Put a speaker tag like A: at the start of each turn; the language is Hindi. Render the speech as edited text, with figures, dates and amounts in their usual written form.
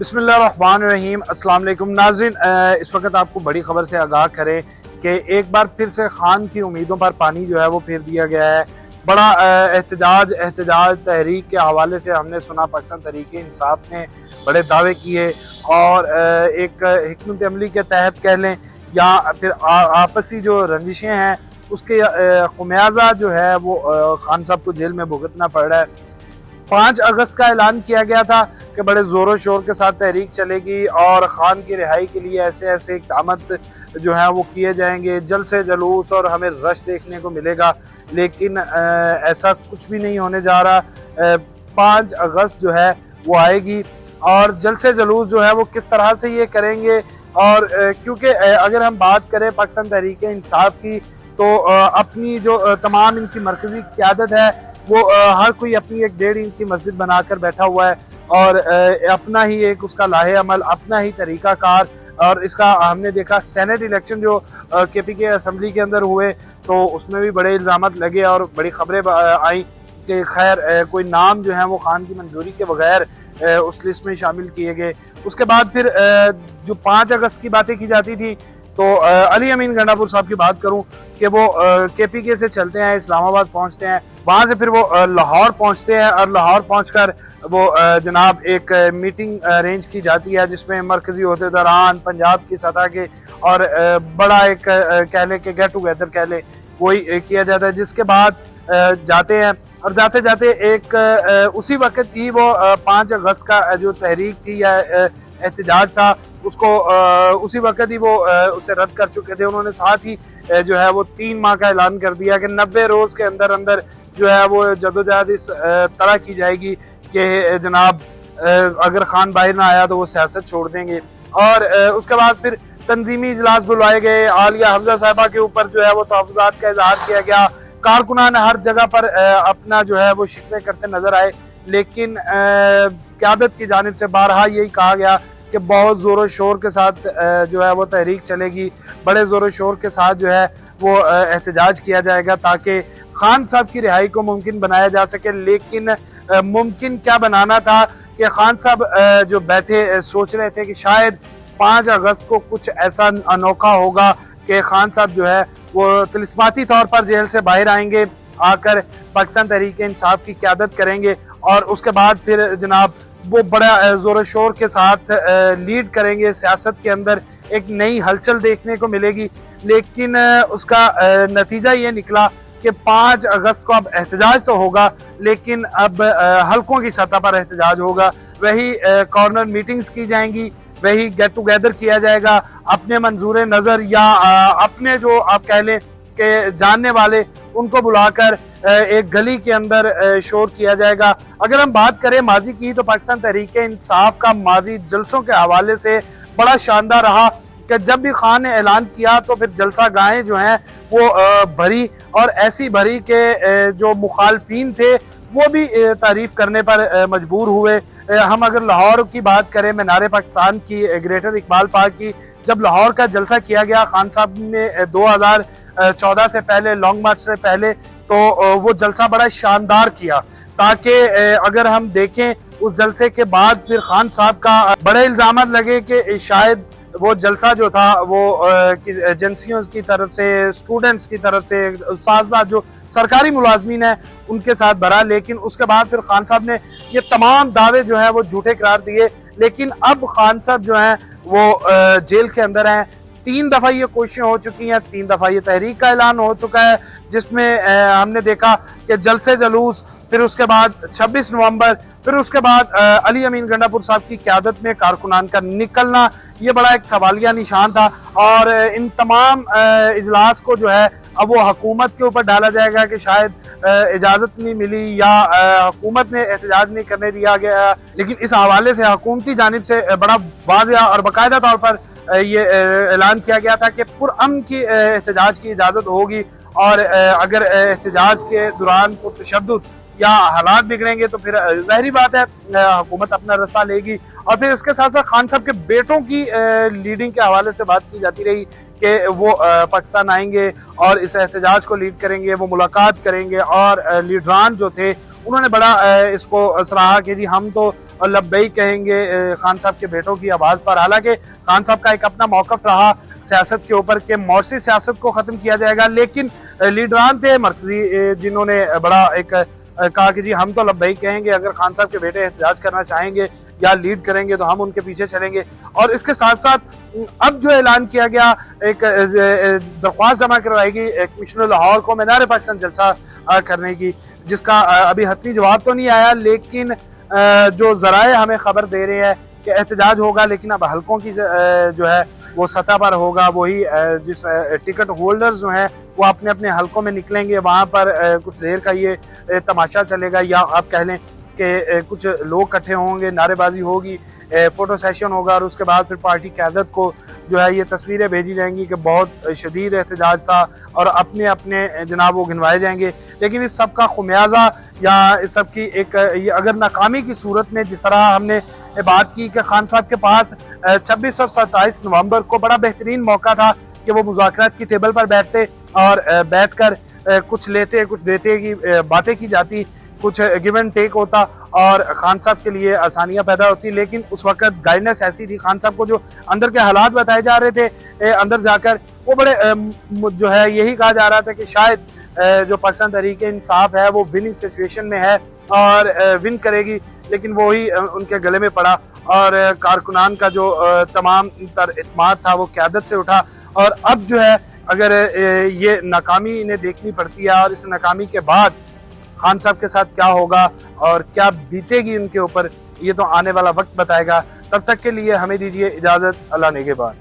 A: बिस्मिल्लाहिर्रहमानिर्रहीम। अस्सलाम वालेकुम नाज़रीन, इस वक्त आपको बड़ी खबर से आगाह करें कि एक बार फिर से खान की उम्मीदों पर पानी जो है वो फेर दिया गया है। बड़ा एहतजाज तहरीक के हवाले से हमने सुना। पाकिस्तान तहरीक इंसाफ ने बड़े दावे किए और एक हिकमत अमली के तहत कह लें या फिर आपसी जो रंजिशें हैं उसके खुमियाजा जो है वो खान साहब को जेल में भुगतना पड़ रहा है। 5 अगस्त का ऐलान किया गया था कि बड़े ज़ोरों शोर के साथ तहरीक चलेगी और ख़ान की रिहाई के लिए ऐसे ऐसे इक़दाम जो है वो किए जाएंगे, जल्द से जुलूस और हमें रश देखने को मिलेगा। लेकिन ऐसा कुछ भी नहीं होने जा रहा। 5 अगस्त जो है वो आएगी और जल्द से जुलूस जो है वो किस तरह से ये करेंगे। और क्योंकि अगर हम बात करें पाकिस्तान तहरीक इंसाफ की तो अपनी जो तमाम इनकी मरकज़ी क़यादत है वो हर कोई अपनी एक 1.5 इंच की मस्जिद बनाकर बैठा हुआ है और अपना ही एक उसका लाहे अमल, अपना ही तरीका कार। और इसका हमने देखा सेनेट इलेक्शन जो KPK असम्बली के अंदर हुए तो उसमें भी बड़े इल्ज़ाम लगे और बड़ी खबरें आई कि खैर कोई नाम जो है वो खान की मंजूरी के बगैर उस लिस्ट में शामिल किए गए। उसके बाद फिर जो 5 अगस्त की बातें की जाती थी तो अली अमीन गंडापुर साहब की बात करूं कि वो KPK से चलते हैं, इस्लामाबाद पहुंचते हैं, वहां से फिर वो लाहौर पहुंचते हैं और लाहौर पहुंचकर वो जनाब एक मीटिंग अरेंज की जाती है जिसमें मरकजी अहदेदारान पंजाब की सतह के और बड़ा एक कह लें कि गेट टुगेदर कह लें वही किया जाता है। जिसके बाद जाते हैं और जाते जाते एक उसी वक्त ही वो 5 अगस्त का जो तहरीक थी या एहतजाज था उसको उसी वक्त ही वो उसे रद्द कर चुके थे। उन्होंने साथ ही जो है वो 3 माह का ऐलान कर दिया कि 90 रोज के अंदर अंदर जो है वो जदोजहद इस तरह की जाएगी कि जनाब अगर खान बाहर ना आया तो वो सियासत छोड़ देंगे। और उसके बाद फिर तंजीमी इजलास बुलवाए गए। आलिया हफ्जा साहिबा के ऊपर जो है वो तहफ़्फ़ुज़ात का इजहार किया गया। कारकुनान हर जगह पर अपना जो है वो शिकवे करते नजर आए, लेकिन क़यादत की जानिब से बारहा यही कहा गया कि बहुत ज़ोरों शोर के साथ जो है वो तहरीक चलेगी, बड़े ज़ोरों शोर के साथ जो है वो एहतजाज किया जाएगा ताकि खान साहब की रिहाई को मुमकिन बनाया जा सके। लेकिन मुमकिन क्या बनाना था कि खान साहब जो बैठे सोच रहे थे कि शायद 5 अगस्त को कुछ ऐसा अनोखा होगा कि खान साहब जो है वो तिलिस्माती तौर पर जेल से बाहर आएंगे, आकर पाकिस्तान तहरीक इंसाफ की क़यादत करेंगे और उसके बाद फिर जनाब वो बड़ा जोर शोर के साथ लीड करेंगे। सियासत के अंदर एक नई हलचल देखने को मिलेगी। लेकिन उसका नतीजा ये निकला कि 5 अगस्त को अब एहतजाज तो होगा लेकिन अब हल्कों की सतह पर एहतजाज होगा। वही कॉर्नर मीटिंग्स की जाएंगी, वही गेट टुगेदर किया जाएगा। अपने मंजूर नज़र या अपने जो आप कह लें कि जानने वाले उनको बुलाकर एक गली के अंदर शोर किया जाएगा। अगर हम बात करें माजी की तो पाकिस्तान तहरीक इंसाफ का माजी जलसों के हवाले से बड़ा शानदार रहा कि जब भी खान ने ऐलान किया तो फिर जलसा गाहें जो हैं वो भरी और ऐसी भरी के जो मुखालफीन थे वो भी तारीफ करने पर मजबूर हुए। हम अगर लाहौर की बात करें, मीनार पाकिस्तान की, ग्रेटर इकबाल पार्क की, जब लाहौर का जलसा किया गया खान साहब ने 2014 से पहले, लॉन्ग मार्च से पहले, तो वो जलसा बड़ा शानदार किया ताकि अगर हम देखें उस जलसे के बाद फिर खान साहब का बड़े इल्जाम लगे कि शायद वो जलसा जो था वो एजेंसियों की तरफ से, स्टूडेंट्स की तरफ से, उस्ताद जो सरकारी मुलाजमीन है उनके साथ भरा। लेकिन उसके बाद फिर खान साहब ने ये तमाम दावे जो है वो झूठे करार दिए। लेकिन अब खान साहब जो है वो जेल के अंदर हैं। 3 दफा ये कोशिशें हो चुकी हैं, 3 दफा ये तहरीक का ऐलान हो चुका है जिसमें हमने देखा कि जलसे जुलूस, फिर उसके बाद 26 नवंबर, फिर उसके बाद अली अमीन गंडापुर साहब की क़यादत में कारकुनान का निकलना, ये बड़ा एक सवालिया निशान था। और इन तमाम इजलास को जो है अब वो हुकूमत के ऊपर डाला जाएगा कि शायद इजाज़त नहीं मिली या हुकूमत ने एहतजाज नहीं करने दिया गया। लेकिन इस हवाले से हुकूमती जानिब से बड़ा वाज़ेह और बाकायदा तौर पर ये ऐलान किया गया था कि पुरअमन की एहतजाज की इजाज़त होगी और अगर एहतजाज के दौरान तशद्दुद या हालात बिगड़ेंगे तो फिर ज़ाहिरी बात है हुकूमत अपना रास्ता लेगी। और फिर इसके साथ साथ खान साहब के बेटों की लीडिंग के हवाले से बात की जाती रही कि वो पाकिस्तान आएंगे और इस एहतजाज को लीड करेंगे, वो मुलाकात करेंगे। और लीडरान जो थे उन्होंने बड़ा इसको सराहा कि जी हम तो और लब्बई कहेंगे खान साहब के बेटों की आवाज़ पर। हालांकि खान साहब का एक अपना मौक़िफ़ रहा सियासत के ऊपर कि मौसी सियासत को ख़त्म किया जाएगा, लेकिन लीडरान थे मरकज़ी जिन्होंने बड़ा एक कहा कि जी हम तो लब्बई कहेंगे, अगर खान साहब के बेटे एहतजाज करना चाहेंगे या लीड करेंगे तो हम उनके पीछे चलेंगे। और इसके साथ साथ अब जो ऐलान किया गया, एक दरख्वास्त जमा करवाएगी कमिश्नर लाहौर को मीनार पाकिस्तान जलसा करने की, जिसका अभी हतमी जवाब तो नहीं आया, लेकिन जो ज़राए हमें खबर दे रहे हैं कि एहतजाज होगा, लेकिन अब हल्कों की जो है वो सतह पर होगा। वही जिस टिकट होल्डर्स जो हैं वो अपने अपने हल्कों में निकलेंगे, वहाँ पर कुछ देर का ये तमाशा चलेगा, या आप कह लें कि कुछ लोग इकट्ठे होंगे, नारेबाजी होगी, फ़ोटो सेशन होगा, और उसके बाद फिर पार्टी क़यादत को जो है ये तस्वीरें भेजी जाएंगी कि बहुत शदीद एहतजाज था, और अपने अपने जनाब वो गिनवाए जाएंगे। लेकिन इस सब का खुमियाजा या इस सब की एक ये अगर नाकामी की सूरत में, जिस तरह हमने बात की कि खान साहब के पास 26 और 27 नवंबर को बड़ा बेहतरीन मौका था कि वो मुज़ाकरात की टेबल पर बैठते और बैठकर कुछ लेते कुछ देते की बातें की जाती, कुछ गिव एंड टेक होता और खान साहब के लिए आसानियां पैदा होती। लेकिन उस वक्त गाइडेंस ऐसी थी, खान साहब को जो अंदर के हालात बताए जा रहे थे अंदर जाकर, वो बड़े जो है यही कहा जा रहा था कि शायद जो पाकिस्तान तहरीक इंसाफ है वो विनिंग सिचुएशन में है और विन करेगी, लेकिन वो ही उनके गले में पड़ा और कारकुनान का जो तमाम तर इत्माद था वो क़यादत से उठा। और अब जो है अगर ये नाकामी इन्हें देखनी पड़ती है, और इस नाकामी के बाद खान साहब के साथ क्या होगा और क्या बीतेगी उनके ऊपर, ये तो आने वाला वक्त बताएगा। तब तक के लिए हमें दीजिए इजाज़त। अल्लाह नेगेबान।